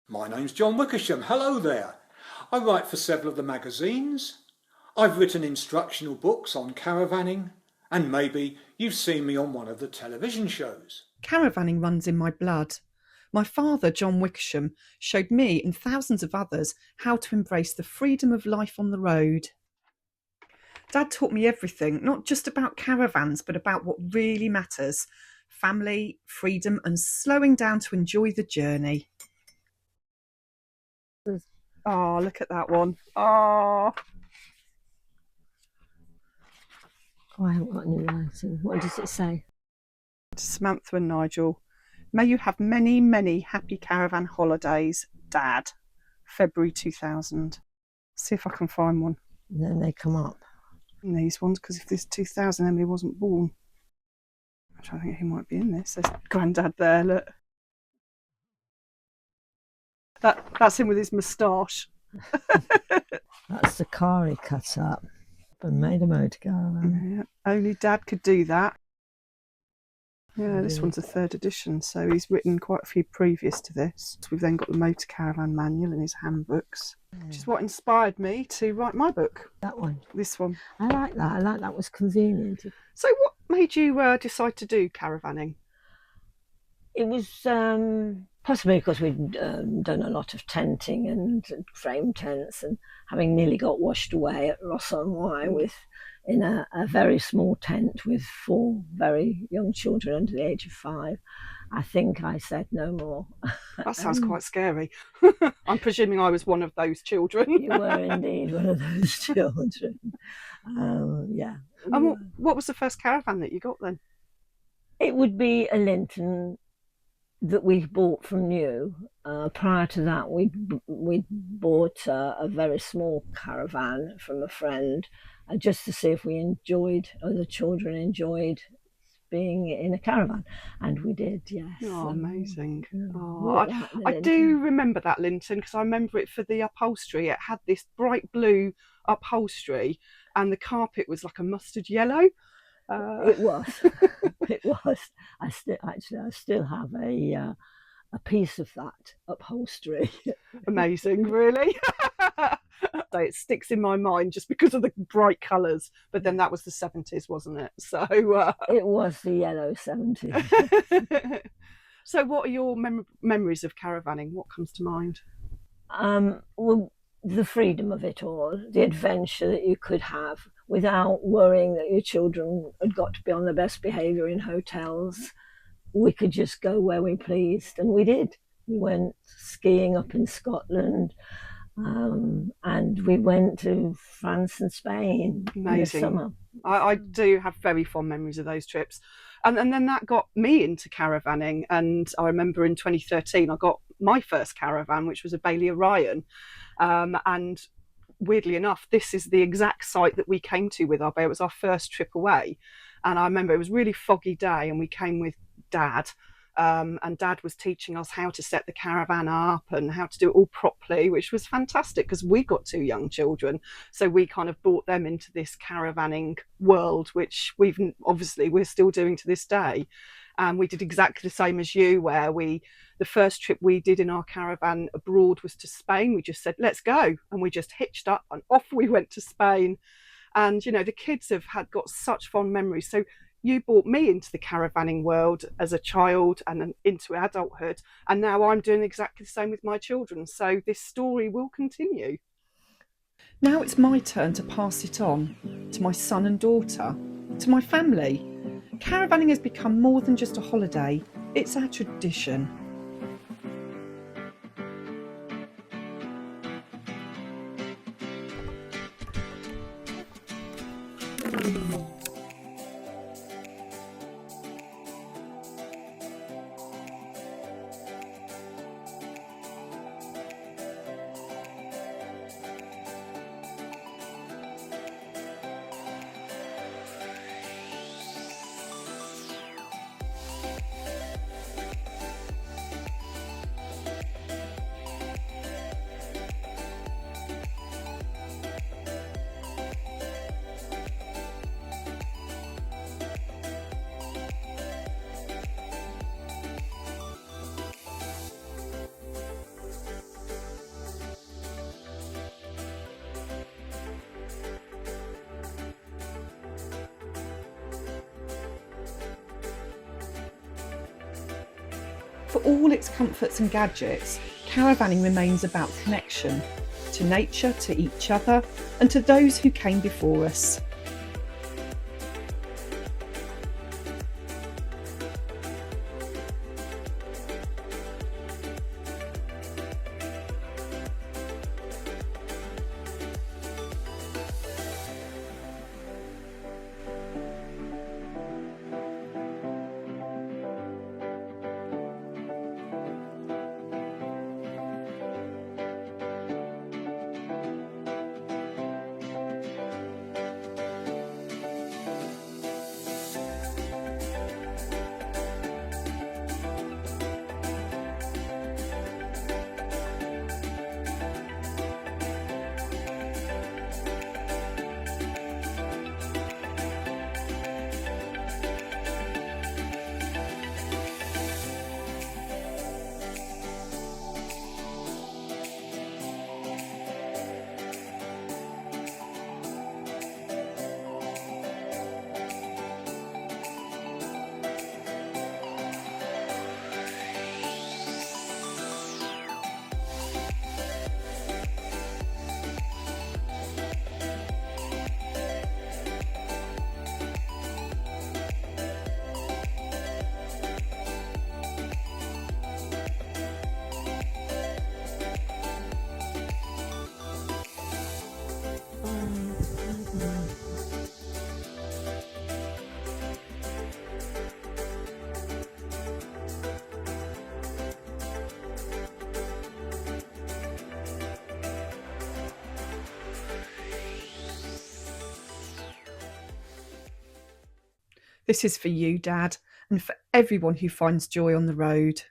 My name's John Wickersham. Hello there. I write for several of the magazines. I've written instructional books on caravanning, and maybe you've seen me on one of the television shows. Caravanning runs in my blood. My father, John Wickersham, showed me and thousands of others how to embrace the freedom of life on the road. Dad taught me everything, not just about caravans, but about what really matters: family, freedom, and slowing down to enjoy the journey. Oh, look at that one. Oh, I haven't got any writing. What does it say? to Samantha and Nigel. May you have many, many happy caravan holidays, Dad. February 2000. See if I can find one. And then they come up. In these ones, because if this 2000, Emily wasn't born. I'm trying to think who might be in this. There's Grandad there, look. That's him with his moustache. That's the car he cut up and made a motor caravan. Yeah, only Dad could do that. Yeah, this Yeah. one's a third edition, so he's written quite a few previous to this. We've then got the motor caravan manual and his handbooks, which is what inspired me to write my book. That one. This one. I like that. I like that was convenient. So what made you decide to do caravanning? It was possibly because we'd done a lot of tenting and frame tents, and having nearly got washed away at Ross-on-Wye in a very small tent with 4 very young children under the age of 5. I think I said no more. That sounds quite scary. I'm presuming I was one of those children. You were indeed one of those children. Yeah. And what was the first caravan that you got then? It would be a Linton that we bought from new. Prior to that, we'd bought a very small caravan from a friend, just to see if we enjoyed, or the children enjoyed, being in a caravan, and we did. Yes. Oh, amazing! Yeah. I do remember that Linton, because I remember it for the upholstery. It had this bright blue upholstery, and the carpet was like a mustard yellow. It was. It was. I still have a piece of that upholstery. Amazing, really. So it sticks in my mind just because of the bright colours. But then that was the 70s, wasn't it? So it was the yellow 70s. So what are your memories of caravanning? What comes to mind? Well, the freedom of it all, the adventure that you could have without worrying that your children had got to be on their best behaviour in hotels. We could just go where we pleased, and we did. We went skiing up in Scotland, and we went to France and Spain. Amazing. In the summer. I do have very fond memories of those trips. And then that got me into caravanning. And I remember in 2013, I got my first caravan, which was a Bailey Orion. And weirdly enough, this is the exact site that we came to with our bear. It was our first trip away. And I remember it was a really foggy day, and we came with Dad. And Dad was teaching us how to set the caravan up and how to do it all properly, which was fantastic because we got 2 young children. So we kind of brought them into this caravanning world, which we're still doing to this day. And we did exactly the same as you, where the first trip we did in our caravan abroad was to Spain. We just said, let's go. And we just hitched up and off we went to Spain. And, you know, the kids have got such fond memories. So you brought me into the caravanning world as a child and then into adulthood. And now I'm doing exactly the same with my children. So this story will continue. Now it's my turn to pass it on to my son and daughter, to my family. Caravanning has become more than just a holiday. It's our tradition. for all its comforts and gadgets, caravanning remains about connection to nature, to each other, and to those who came before us. This is for you, Dad, and for everyone who finds joy on the road.